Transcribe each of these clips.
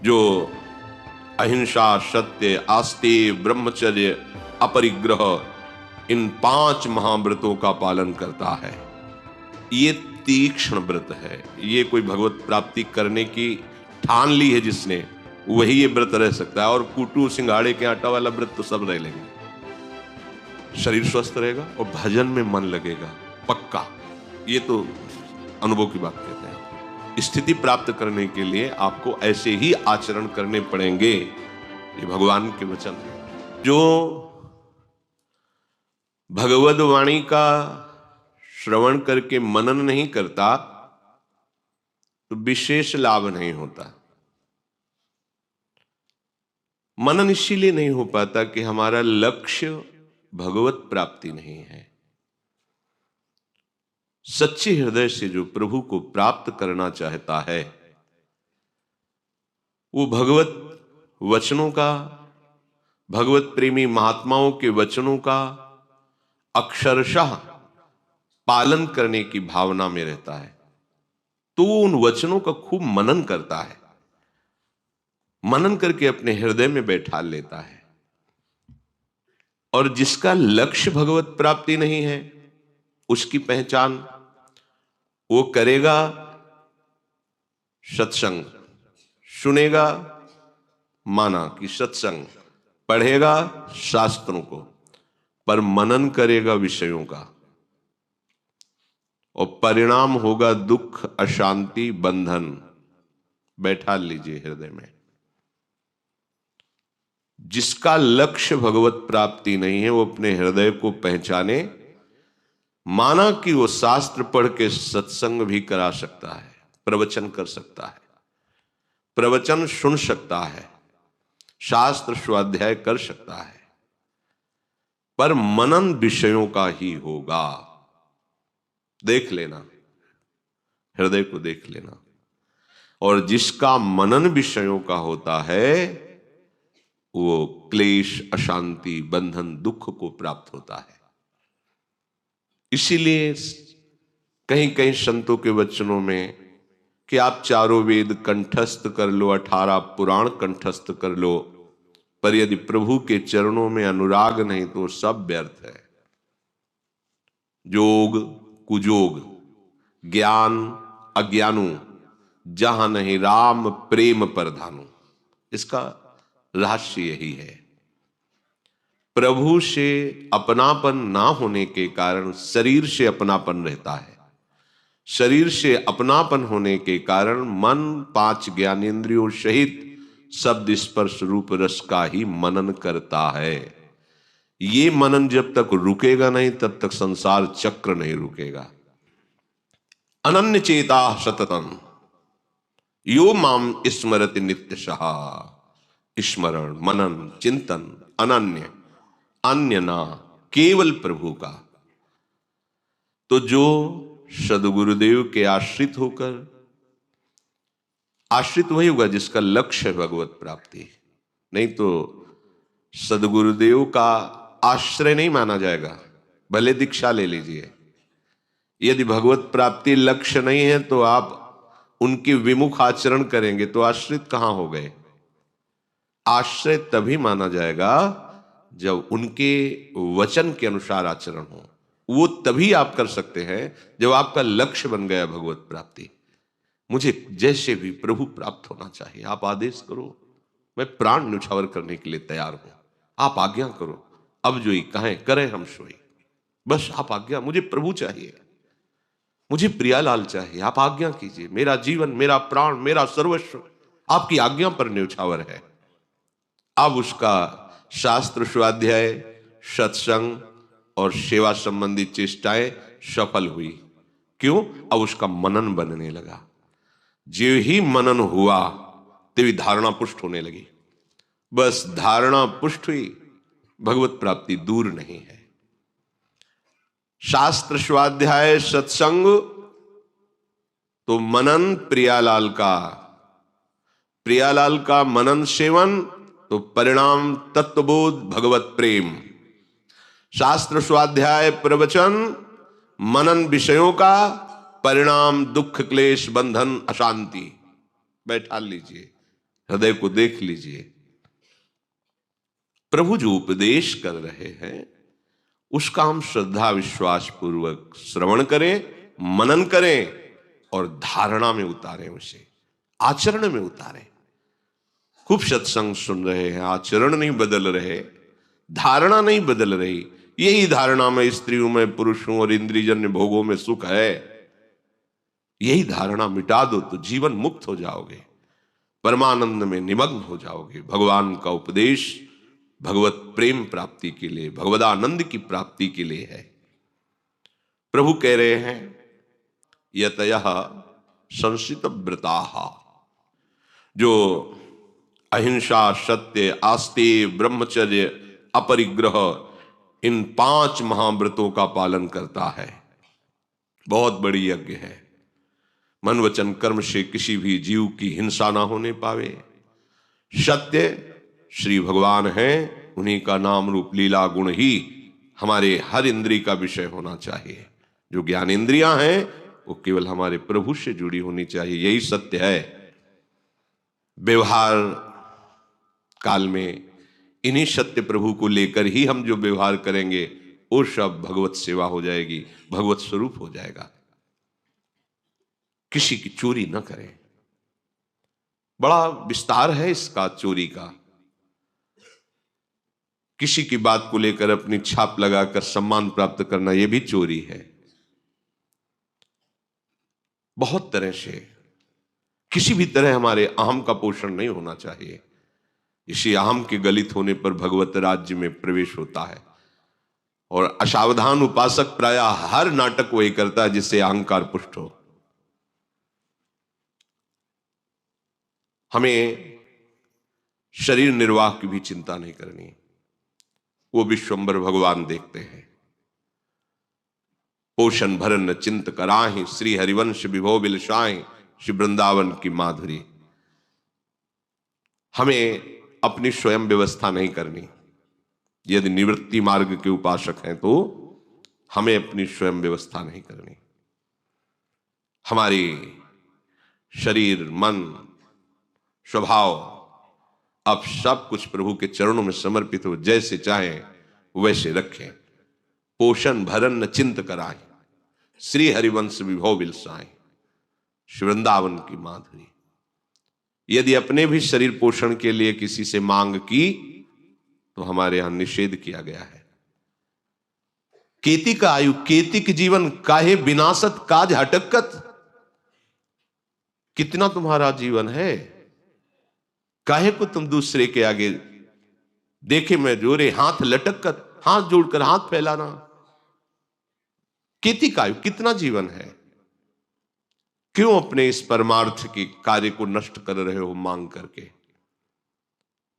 जो अहिंसा, सत्य, आस्तेय, ब्रह्मचर्य, अपरिग्रह, इन 5 महाव्रतों का पालन करता है, ये तीक्ष्ण व्रत है। ये कोई भगवत प्राप्ति करने की ठान ली है जिसने, वही ये व्रत रह सकता है। और कूटू सिंघाड़े के आटा वाला व्रत तो सब रह लेंगे। शरीर स्वस्थ रहेगा और भजन में मन लगेगा पक्का। ये तो अनुभव की बात कहते हैं। स्थिति प्राप्त करने के लिए आपको ऐसे ही आचरण करने पड़ेंगे। ये भगवान के वचन है। जो भगवद वाणी का श्रवण करके मनन नहीं करता तो विशेष लाभ नहीं होता। मनन इसीलिए नहीं हो पाता कि हमारा लक्ष्य भगवत प्राप्ति नहीं है। सच्चे हृदय से जो प्रभु को प्राप्त करना चाहता है, वो भगवत वचनों का, भगवत प्रेमी महात्माओं के वचनों का अक्षरशः पालन करने की भावना में रहता है। तो वो उन वचनों का खूब मनन करता है, मनन करके अपने हृदय में बैठा लेता है। और जिसका लक्ष्य भगवत प्राप्ति नहीं है, उसकी पहचान वो करेगा सत्संग, सुनेगा माना कि सत्संग, पढ़ेगा शास्त्रों को, पर मनन करेगा विषयों का, और परिणाम होगा दुख, अशांति, बंधन। बैठा लीजिए हृदय में। जिसका लक्ष्य भगवत प्राप्ति नहीं है, वो अपने हृदय को पहचाने। माना कि वो शास्त्र पढ़ के सत्संग भी करा सकता है, प्रवचन कर सकता है, प्रवचन सुन सकता है, शास्त्र स्वाध्याय कर सकता है, पर मनन विषयों का ही होगा। देख लेना, हृदय को देख लेना। और जिसका मनन विषयों का होता है, वो क्लेश, अशांति, बंधन, दुख को प्राप्त होता है। इसीलिए कहीं कहीं संतों के वचनों में कि आप 4 वेद कंठस्थ कर लो, 18 पुराण कंठस्थ कर लो, पर यदि प्रभु के चरणों में अनुराग नहीं तो सब व्यर्थ है। जोग कुजोग, ज्ञान अज्ञानु, जहां नहीं राम प्रेम परधानु। इसका रहस्य यही है। प्रभु से अपनापन ना होने के कारण शरीर से अपनापन रहता है। शरीर से अपनापन होने के कारण मन 5 ज्ञानेंद्रियों सहित शब्द, स्पर्श, रूप, रस का ही मनन करता है। ये मनन जब तक रुकेगा नहीं, तब तक संसार चक्र नहीं रुकेगा। अनन्य चेता सततम यो माम स्मरति नित्यशः। स्मरण, मनन, चिंतन अनन्य, अन्य ना, केवल प्रभु का। तो जो सद्गुरुदेव के आश्रित होकर, आश्रित वही होगा जिसका लक्ष्य है भगवत प्राप्ति। नहीं तो सद्गुरुदेव का आश्रय नहीं माना जाएगा, भले दीक्षा ले लीजिए। यदि भगवत प्राप्ति लक्ष्य नहीं है तो आप उनके विमुख आचरण करेंगे तो आश्रित कहां हो गए। आश्रय तभी माना जाएगा जब उनके वचन के अनुसार आचरण हो। वो तभी आप कर सकते हैं जब आपका लक्ष्य बन गया भगवत प्राप्ति। मुझे जैसे भी प्रभु प्राप्त होना चाहिए, आप आदेश करो, मैं प्राण न्यौछावर करने के लिए तैयार हूं। आप आज्ञा करो, अब जो ही कहें करें हम सोई। बस आप आज्ञा, मुझे प्रभु चाहिए, मुझे प्रियालाल चाहिए, आप आज्ञा कीजिए। मेरा जीवन, मेरा प्राण, मेरा सर्वस्व आपकी आज्ञा पर न्यौछावर है। अब उसका शास्त्र स्वाध्याय, सत्संग और सेवा संबंधी चेष्टाएं सफल हुई। क्यों? अब उसका मनन बनने लगा। जो ही मनन हुआ तेरी धारणा पुष्ट होने लगी। बस धारणा पुष्ट हुई, भगवत प्राप्ति दूर नहीं है। शास्त्र स्वाध्याय, सत्संग तो मनन प्रियालाल का, प्रियालाल का मनन सेवन तो परिणाम तत्वबोध, भगवत प्रेम। शास्त्र स्वाध्याय, प्रवचन, मनन विषयों का परिणाम दुख, क्लेश, बंधन, अशांति। बैठा लीजिए, हृदय को देख लीजिए। प्रभु जो उपदेश कर रहे हैं उसका हम श्रद्धा विश्वास पूर्वक श्रवण करें, मनन करें और धारणा में उतारें, उसे आचरण में उतारें। खूब सत्संग सुन रहे हैं, आचरण नहीं बदल रहे, धारणा नहीं बदल रही। यही धारणा में स्त्रियों में पुरुषों और इंद्रियजन्य भोगों में सुख है, यही धारणा मिटा दो तो जीवन मुक्त हो जाओगे, परमानंद में निमग्न हो जाओगे। भगवान का उपदेश भगवत प्रेम प्राप्ति के लिए, भगवदानंद की प्राप्ति के लिए है। प्रभु कह रहे हैं यतयः संसित व्रताः, जो अहिंसा, सत्य, आस्तेय, ब्रह्मचर्य, अपरिग्रह, इन 5 महाव्रतों का पालन करता है, बहुत बड़ी यज्ञ है। मन वचन कर्म से किसी भी जीव की हिंसा ना होने पावे। सत्य श्री भगवान हैं, उन्हीं का नाम रूप लीला गुण ही हमारे हर इंद्रिय का विषय होना चाहिए। जो ज्ञान इंद्रियां हैं वो केवल हमारे प्रभु से जुड़ी होनी चाहिए, यही सत्य है। व्यवहार काल में इन्हीं सत्य प्रभु को लेकर ही हम जो व्यवहार करेंगे वो सब भगवत सेवा हो जाएगी, भगवत स्वरूप हो जाएगा। किसी की चोरी न करें, बड़ा विस्तार है इसका चोरी का। किसी की बात को लेकर अपनी छाप लगाकर सम्मान प्राप्त करना, यह भी चोरी है। बहुत तरह से, किसी भी तरह हमारे अहम का पोषण नहीं होना चाहिए। इसी अहम के गलित होने पर भगवत राज्य में प्रवेश होता है। और असावधान उपासक प्रायः हर नाटक वही करता है जिससे अहंकार पुष्ट हो। हमें शरीर निर्वाह की भी चिंता नहीं करनी, वो विश्वंभर भगवान देखते हैं। पोषण भरन चिंत कराहि, श्री हरिवंश विभो बिलसाहि, श्री वृंदावन की माधुरी। हमें अपनी स्वयं व्यवस्था नहीं करनी। यदि निवृत्ति मार्ग के उपासक हैं तो हमें अपनी स्वयं व्यवस्था नहीं करनी। हमारी शरीर, मन, स्वभाव अब सब कुछ प्रभु के चरणों में समर्पित हो, जैसे चाहे वैसे रखें। पोषण भरन न चिंत कराए, श्री हरिवंश विभो बिलसाए, श्री वृंदावन की माधुरी। यदि अपने भी शरीर पोषण के लिए किसी से मांग की तो हमारे यहां निषेध किया गया है। केति का आयु केतिक जीवन, काहे विनाशत काज हटकत। कितना तुम्हारा जीवन है, काहे को तुम दूसरे के आगे देखे मैं जोरे हाथ लटकत, हाथ जोड़कर हाथ फैलाना। केति का आयु, कितना जीवन है, क्यों अपने इस परमार्थ के कार्य को नष्ट कर रहे हो मांग करके।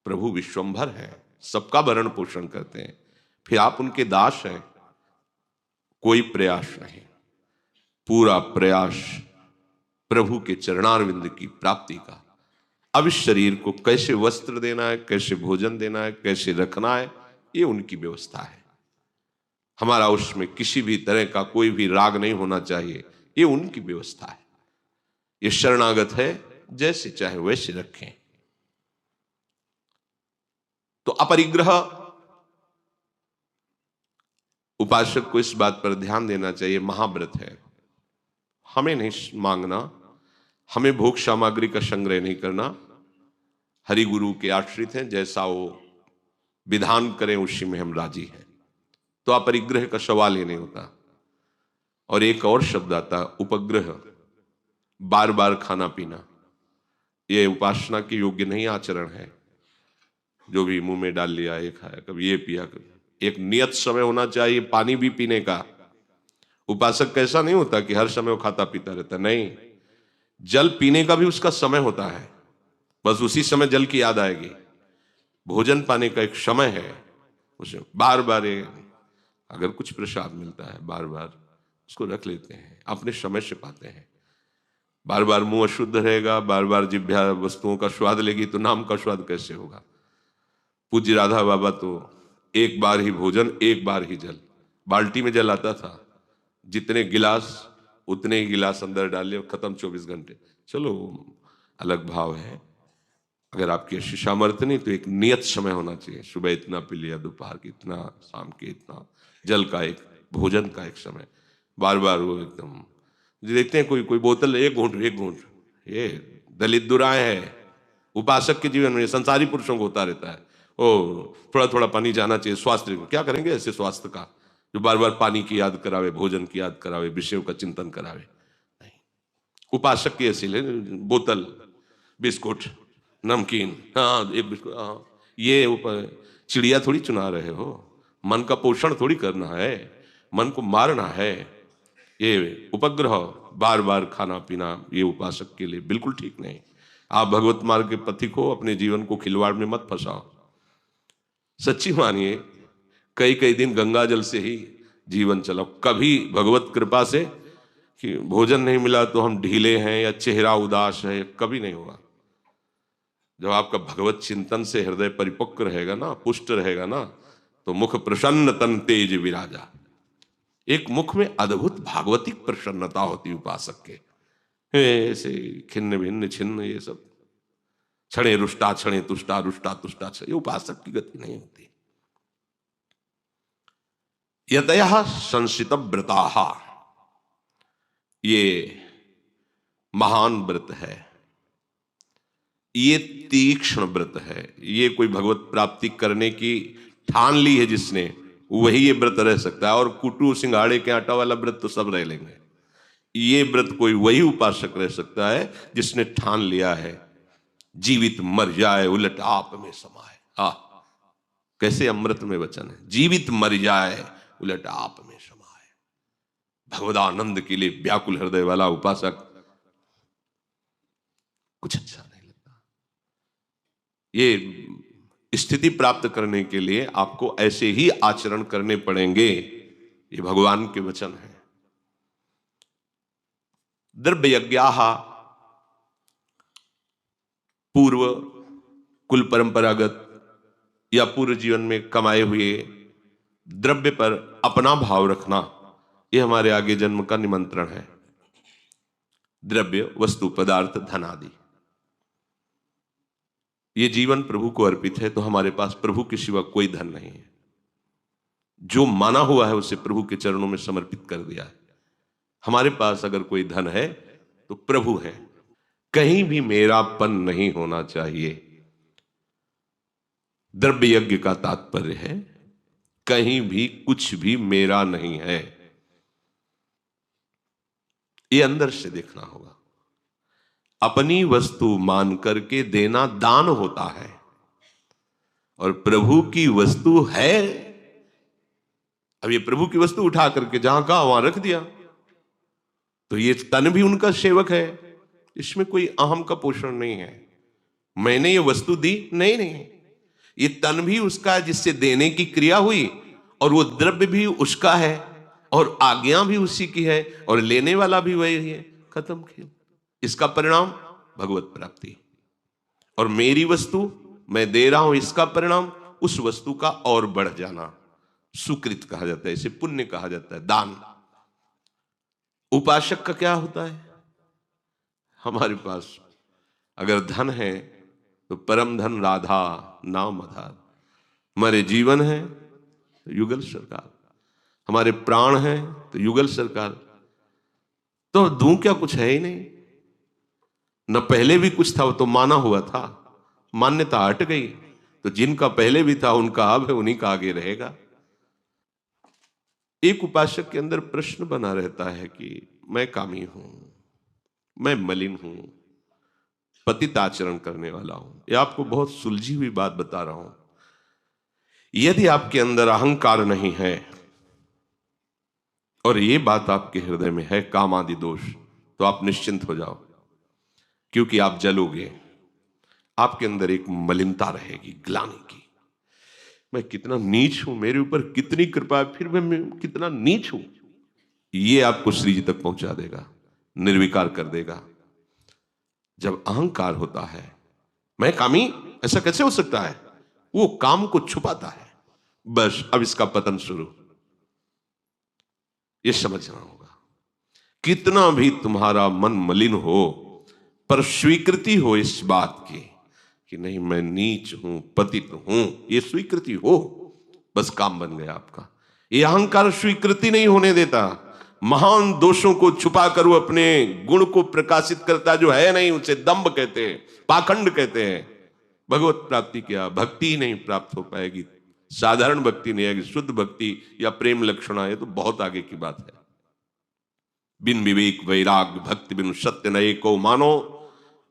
प्रभु विश्वंभर है, सबका भरण पोषण करते हैं, फिर आप उनके दास हैं। कोई प्रयास नहीं, पूरा प्रयास प्रभु के चरणारविंद की प्राप्ति का। अब इस शरीर को कैसे वस्त्र देना है, कैसे भोजन देना है, कैसे रखना है, ये उनकी व्यवस्था है। हमारा उसमें किसी भी तरह का कोई भी राग नहीं होना चाहिए, ये उनकी व्यवस्था है। ये शरणागत है, जैसे चाहे वैसे रखें। तो अपरिग्रह, उपासक को इस बात पर ध्यान देना चाहिए, महाव्रत है। हमें नहीं मांगना, हमें भोग सामग्री का संग्रह नहीं करना। हरि गुरु के आश्रित हैं, जैसा वो विधान करें उसी में हम राजी हैं। तो अपरिग्रह का सवाल ही नहीं होता। और एक और शब्द आता है उपग्रह, बार बार खाना पीना। ये उपासना के योग्य नहीं आचरण है। जो भी मुंह में डाल लिया, ये खाया, कभी ये पिया, कभी। एक नियत समय होना चाहिए पानी भी पीने का। उपासक कैसा नहीं होता कि हर समय वो खाता पीता रहता, नहीं। जल पीने का भी उसका समय होता है, बस उसी समय जल की याद आएगी। भोजन पाने का एक समय है, उसे बार बार अगर कुछ प्रसाद मिलता है बार बार उसको रख लेते हैं, अपने समय से पाते हैं। बार बार मुंह अशुद्ध रहेगा, बार बार जिह्वा वस्तुओं का स्वाद लेगी तो नाम का स्वाद कैसे होगा। पूज्य राधा बाबा तो एक बार ही भोजन, एक बार ही जल। बाल्टी में जल आता था, जितने गिलास उतने ही गिलास अंदर डाल लिया, खत्म 24 घंटे। चलो अलग भाव है। अगर आपकी ऐसी सामर्थ्य नहीं तो एक नियत समय होना चाहिए, सुबह इतना पी लिया, दोपहर के इतना, शाम के इतना, जल का एक, भोजन का एक समय, बार बार वो एकदम देखते हैं कोई कोई बोतल एक घूंट एक घूंट, ये दलित दुराए है। उपासक के जीवन में, संसारी पुरुषों को होता रहता है, ओ थोड़ा थोड़ा पानी जाना चाहिए स्वास्थ्य, क्या करेंगे ऐसे स्वास्थ्य का जो बार बार पानी की याद करावे, भोजन की याद करावे, विषयों का चिंतन करावे। नहीं, उपासक की ऐसी ले बोतल, बिस्कुट, नमकीन, हाँ एक बिस्कुट, हाँ ये चिड़िया थोड़ी चुना रहे हो, मन का पोषण थोड़ी करना है, मन को मारना है। ये उपग्रह बार बार खाना पीना ये उपासक के लिए बिल्कुल ठीक नहीं। आप भगवत मार्ग के पथिक हो, अपने जीवन को खिलवाड़ में मत फंसाओ। सच्ची मानिए, कई कई दिन गंगा जल से ही जीवन चलाओ। कभी भगवत कृपा से कि भोजन नहीं मिला तो हम ढीले हैं या चेहरा उदास है, कभी नहीं होगा। जब आपका भगवत चिंतन से हृदय परिपक्व रहेगा ना, पुष्ट रहेगा ना, तो मुख प्रसन्न तन तेज विराजा। एक मुख में अद्भुत भागवतिक प्रसन्नता होती उपासक के, ऐसे खिन्न भिन्न छिन्न, ये सब क्षणे रुष्टा क्षणे तुष्टा, रुष्टा तुष्टा, ये उपासक की गति नहीं होती। यतयः संसित व्रताः, ये महान व्रत है, ये तीक्ष्ण व्रत है। ये कोई भगवत प्राप्ति करने की ठान ली है जिसने, वही ये व्रत रह सकता है। और कुटू सिंघाड़े के आटा वाला व्रत तो सब रह लेंगे। ये व्रत कोई वही उपासक रह सकता है जिसने ठान लिया है जीवित मर जाए उलट आप में समाए। कैसे अमृत में वचन है, जीवित मर जाए उलट आप में समाए। भगवदानंद के लिए व्याकुल हृदय वाला उपासक कुछ अच्छा नहीं लगता। ये स्थिति प्राप्त करने के लिए आपको ऐसे ही आचरण करने पड़ेंगे, ये भगवान के वचन है। द्रव्य यज्ञाः, पूर्व कुल परंपरागत या पूर्व जीवन में कमाए हुए द्रव्य पर अपना भाव रखना, यह हमारे आगे जन्म का निमंत्रण है। द्रव्य, वस्तु, पदार्थ, धन आदि, ये जीवन प्रभु को अर्पित है, तो हमारे पास प्रभु के सिवा कोई धन नहीं है। जो माना हुआ है उसे प्रभु के चरणों में समर्पित कर दिया है। हमारे पास अगर कोई धन है तो प्रभु है। कहीं भी मेरापन नहीं होना चाहिए। द्रव्य यज्ञ का तात्पर्य है कहीं भी कुछ भी मेरा नहीं है, ये अंदर से देखना होगा। अपनी वस्तु मान करके देना दान होता है, और प्रभु की वस्तु है। अब ये प्रभु की वस्तु उठा करके जहां कहा वहां रख दिया, तो ये तन भी उनका सेवक है। इसमें कोई अहम का पोषण नहीं है, मैंने ये वस्तु दी, नहीं नहीं, ये तन भी उसका है जिससे देने की क्रिया हुई, और वो द्रव्य भी उसका है, और आज्ञा भी उसी की है, और लेने वाला भी वही है। खत्म खेल। इसका परिणाम भगवत प्राप्ति। और मेरी वस्तु मैं दे रहा हूं, इसका परिणाम उस वस्तु का और बढ़ जाना, सुकृत कहा जाता है, इसे पुण्य कहा जाता है, दान। उपासक का क्या होता है? हमारे पास अगर धन है तो परम धन राधा नाम आधार, हमारे जीवन है तो युगल सरकार, हमारे प्राण है तो युगल सरकार। तो दूं क्या, कुछ है ही नहीं। न पहले भी कुछ था, वो तो माना हुआ था, मान्यता हट गई, तो जिनका पहले भी था उनका अब है, उन्हीं का आगे रहेगा। एक उपासक के अंदर प्रश्न बना रहता है कि मैं कामी हूं, मैं मलिन हूं, पतित आचरण करने वाला हूं। यह आपको बहुत सुलझी हुई बात बता रहा हूं। यदि आपके अंदर अहंकार नहीं है और ये बात आपके हृदय में है, काम आदि दोष, तो आप निश्चिंत हो जाओ, क्योंकि आप जलोगे। आपके अंदर एक मलिनता रहेगी, ग्लानि की। मैं कितना नीच हूं, मेरे ऊपर कितनी कृपा है, फिर मैं कितना नीच हूं। ये आपको श्री जी तक पहुंचा देगा, निर्विकार कर देगा। जब अहंकार होता है, मैं कामी, ऐसा कैसे हो सकता है, वो काम को छुपाता है। बस अब इसका पतन शुरू। ये समझना होगा। कितना भी तुम्हारा मन मलिन हो, पर स्वीकृति हो इस बात की कि नहीं मैं नीच हूं, पतित हूं, ये स्वीकृति हो, बस काम बन गया आपका। ये अहंकार स्वीकृति नहीं होने देता। महान दोषों को छुपा कर वो अपने गुण को प्रकाशित करता जो है नहीं, उसे दंभ कहते हैं, पाखंड कहते हैं। भगवत प्राप्ति क्या, भक्ति ही नहीं प्राप्त हो पाएगी, साधारण भक्ति नहीं आएगी, शुद्ध भक्ति या प्रेम लक्षण आए तो बहुत आगे की बात है। बिन विवेक वैराग भक्ति बिन सत्य नए को मानो,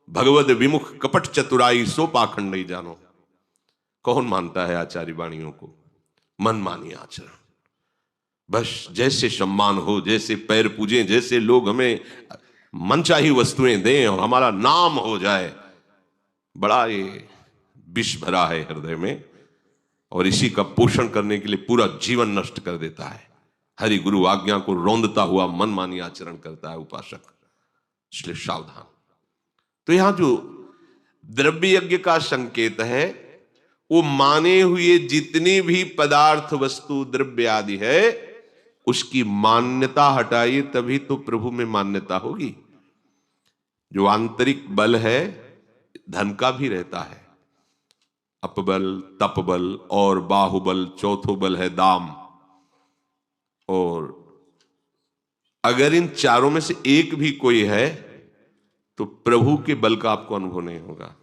भगवद विमुख कपट चतुराई सो पाखंड नहीं जानो। कौन मानता है आचार्य वाणियों को? मन मानी आचरण, बस जैसे सम्मान हो, जैसे पैर पूजे, जैसे लोग हमें मनचाही वस्तुएं दें और हमारा नाम हो जाए। बड़ा ये विष भरा है हृदय में और इसी का पोषण करने के लिए पूरा जीवन नष्ट कर देता है। हरि गुरु आज्ञा को रौंदता हुआ मनमानी आचरण करता है उपासक, इसलिए सावधान। तो यहां जो द्रव्य यज्ञ का संकेत है वो माने हुए जितनी भी पदार्थ वस्तु द्रव्य आदि है उसकी मान्यता हटाइए, तभी तो प्रभु में मान्यता होगी। जो आंतरिक बल है धन का भी रहता है, अपबल, तपबल और बाहुबल, चौथो बल है दाम। और अगर इन चारों में से एक भी कोई है तो प्रभु के बल का आपको अनुभव नहीं होगा।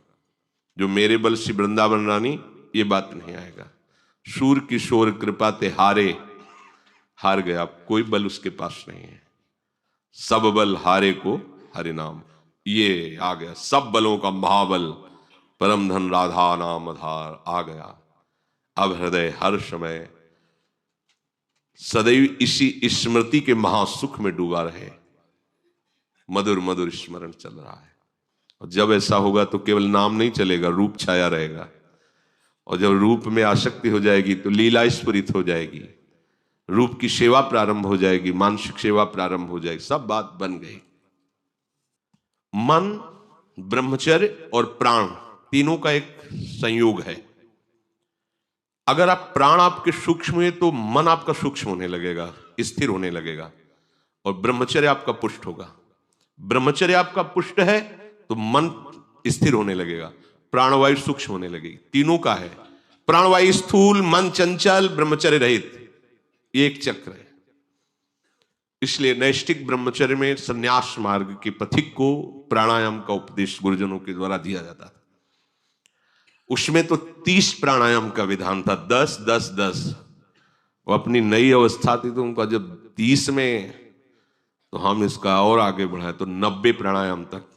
जो मेरे बल श्री वृंदावन रानी, ये बात नहीं आएगा। शूर किशोर कृपा ते हारे, हार गया, कोई बल उसके पास नहीं है। सब बल हारे को हरि नाम, ये आ गया। सब बलों का महाबल परम धन राधा नाम आधार आ गया। अब हृदय हर समय सदैव इसी स्मृति के महासुख में डूबा रहे, मधुर मधुर स्मरण चल रहा है। और जब ऐसा होगा तो केवल नाम नहीं चलेगा, रूप छाया रहेगा। और जब रूप में आसक्ति हो जाएगी तो लीला स्फुरित हो जाएगी, रूप की सेवा प्रारंभ हो जाएगी, मानसिक सेवा प्रारंभ हो जाएगी, सब बात बन गई। मन, ब्रह्मचर्य और प्राण तीनों का एक संयोग है। अगर आप प्राण आपके सूक्ष्म है तो मन आपका सूक्ष्म होने लगेगा, स्थिर होने लगेगा, और ब्रह्मचर्य आपका पुष्ट होगा। ब्रह्मचर्य आपका पुष्ट है तो मन स्थिर होने लगेगा, प्राणवायु सूक्ष्म होने लगेगी। तीनों का है, प्राणवायु स्थूल, मन चंचल, ब्रह्मचर्य रहित, ये एक चक्र है। इसलिए नैष्ठिक ब्रह्मचर्य में संन्यास मार्ग के पथिक को प्राणायाम का उपदेश गुरुजनों के द्वारा दिया जाता था। उसमें तो 30 प्राणायाम का विधान था, 10 10 10। वो अपनी नई अवस्था थी तो उनका जब 30 में, तो हम इसका और आगे बढ़ाए तो 90 प्राणायाम तक,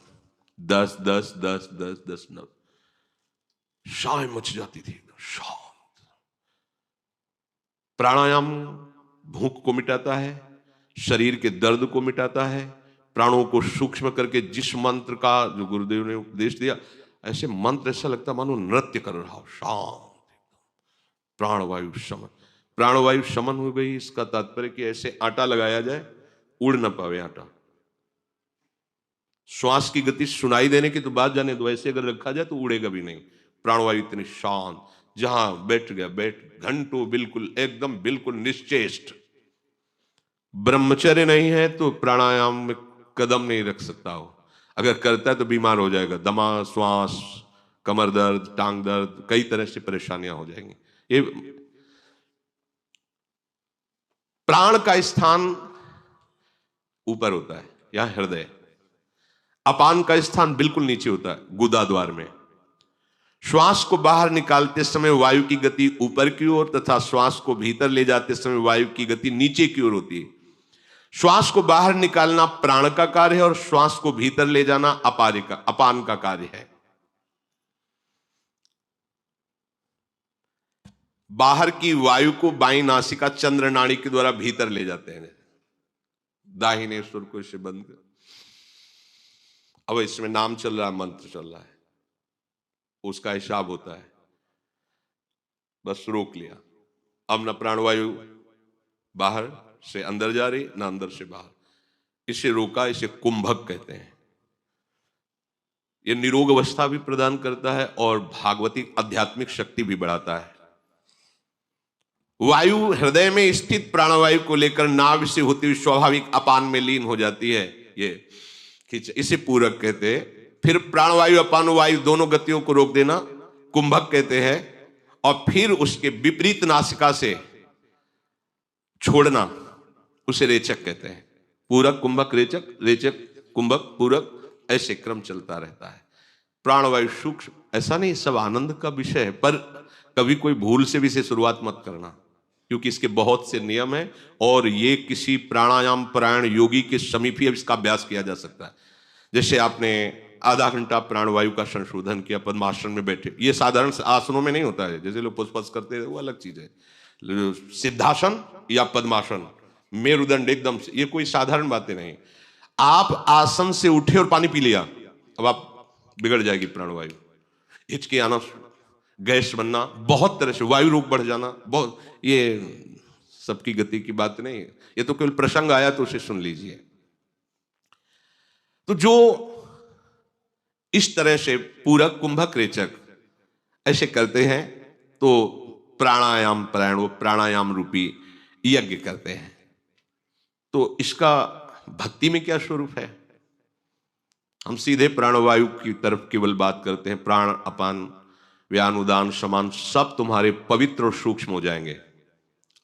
10 10 10 10 10 9। शाय मच जाती थी, शांत। प्राणायाम भूख को मिटाता है, शरीर के दर्द को मिटाता है, प्राणों को सूक्ष्म करके जिस मंत्र का जो गुरुदेव ने उपदेश दिया, ऐसे मंत्र ऐसा लगता मानो नृत्य कर रहा हो, शांत, प्राणवायु शमन। प्राणवायु शमन हो गई, इसका तात्पर्य कि ऐसे आटा लगाया जाए उड़ ना पावे आटा। श्वास की गति सुनाई देने की तो बात जाने दो, ऐसे अगर रखा जाए तो उड़ेगा भी नहीं। प्राणवायु इतनी शांत, जहां बैठ गया बैठ, घंटों बिल्कुल एकदम बिल्कुल निश्चेष्ट। ब्रह्मचर्य नहीं है तो प्राणायाम में कदम नहीं रख सकता हो, अगर करता है तो बीमार हो जाएगा, दमा, श्वास, कमर दर्द, टांग दर्द, कई तरह से परेशानियां हो जाएंगी। ये प्राण का स्थान ऊपर होता है, यहां हृदय। अपान का स्थान बिल्कुल नीचे होता है, गुदा द्वार में। श्वास को बाहर निकालते समय वायु की गति ऊपर की ओर तथा श्वास को भीतर ले जाते समय वायु की गति नीचे की ओर होती है। श्वास को बाहर निकालना प्राण का कार्य है और श्वास को भीतर ले जाना अपान का कार्य है। बाहर की वायु को बाईं नासिका चंद्र नाड़ी के द्वारा भीतर ले जाते हैं, दाहिने सुर को इसे बंद कर। अब इसमें नाम चल रहा है, मंत्र चल रहा है, उसका हिसाब होता है, बस रोक लिया। अब न प्राणवायु बाहर से अंदर जा रही, ना अंदर से बाहर, इसे रोका, इसे कुंभक कहते हैं। यह निरोग अवस्था भी प्रदान करता है और भागवती आध्यात्मिक शक्ति भी बढ़ाता है। वायु हृदय में स्थित प्राणवायु को लेकर नाभ से होती हुई स्वाभाविक अपान में लीन हो जाती है, ये खींच, इसे पूरक कहते हैं। फिर प्राणवायु अपान वायु दोनों गतियों को रोक देना कुंभक कहते हैं, और फिर उसके विपरीत नासिका से छोड़ना उसे रेचक कहते हैं। पूरक कुंभक रेचक, रेचक कुंभक पूरक, ऐसे क्रम चलता रहता है। प्राणवायु सूक्ष्म, ऐसा नहीं सब आनंद का विषय है, पर कभी कोई भूल से भी इसे शुरुआत मत करना, क्योंकि इसके बहुत से नियम हैं और ये किसी प्राणायाम परायण योगी के समीप ही इसका अभ्यास किया जा सकता है। जैसे आपने आधा घंटा प्राणवायु का संशोधन किया, पद्मासन में बैठे, ये साधारण आसनों में नहीं होता है, जैसे लोग पुष्पस करते हैं वो अलग चीज है। सिद्धासन या पद्मासन, मेरुदंड एकदम से, ये कोई साधारण बातें नहीं। आप आसन से उठे और पानी पी लिया, अब आप बिगड़ जाएगी प्राणवायु, हिचकी आना, गैस बनना, बहुत तरह से वायु रोग बढ़ जाना, बहुत, ये सबकी गति की बात नहीं है, ये तो केवल प्रसंग आया तो उसे सुन लीजिए। तो जो इस तरह से पूरक कुंभक रेचक ऐसे करते हैं तो प्राणायाम परायण, वो प्राणायाम रूपी यज्ञ करते हैं। तो इसका भक्ति में क्या स्वरूप है? हम सीधे प्राणवायु की तरफ केवल बात करते हैं। प्राण अपान व्यान उदान समान सब तुम्हारे पवित्र और सूक्ष्म हो जाएंगे।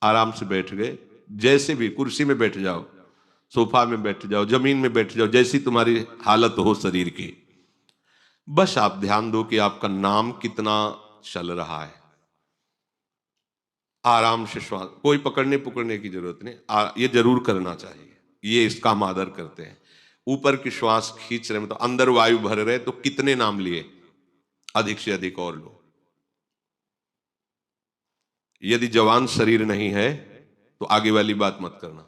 आराम से बैठ गए, जैसे भी कुर्सी में बैठ जाओ, सोफा में बैठ जाओ, जमीन में बैठ जाओ, जैसी तुम्हारी हालत हो शरीर की, बस आप ध्यान दो कि आपका नाम कितना चल रहा है। आराम से श्वास, कोई पकड़ने की जरूरत नहीं, ये जरूर करना चाहिए, ये इसका हम आदर करते हैं। ऊपर की श्वास खींच रहे, मतलब अंदर वायु भर रहे, तो कितने नाम लिए? अधिक से अधिक और लो। यदि जवान शरीर नहीं है तो आगे वाली बात मत करना।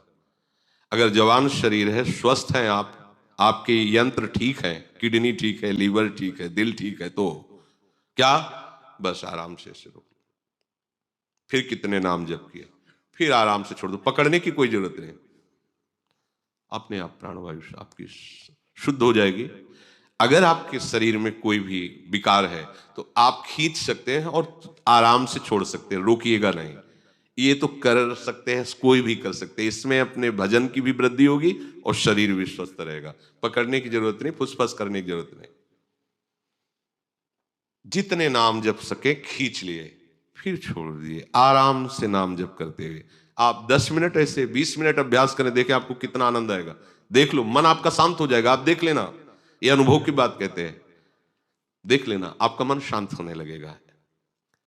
अगर जवान शरीर है, स्वस्थ हैं आप, आपके यंत्र ठीक है, किडनी ठीक है, लीवर ठीक है, दिल ठीक है, तो क्या बस आराम से शुरू। फिर कितने नाम जप किए, फिर आराम से छोड़ दो, पकड़ने की कोई जरूरत नहीं, अपने आप प्राणवायु आपकी शुद्ध हो जाएगी। अगर आपके शरीर में कोई भी विकार है तो आप खींच सकते हैं और आराम से छोड़ सकते हैं, रोकिएगा नहीं। ये तो कर सकते हैं, कोई भी कर सकते हैं। इसमें अपने भजन की भी वृद्धि होगी और शरीर भी स्वस्थ रहेगा। पकड़ने की जरूरत नहीं, फुसफस करने की जरूरत नहीं। जितने नाम जप सके खींच लिए, फिर छोड़ दिए, आराम से नाम जप करते हुए। आप 10 मिनट ऐसे 20 मिनट अभ्यास करें, देखें आपको कितना आनंद आएगा। देख लो, मन आपका शांत हो जाएगा। आप देख लेना, ये अनुभव की बात कहते हैं, देख लेना आपका मन शांत होने लगेगा।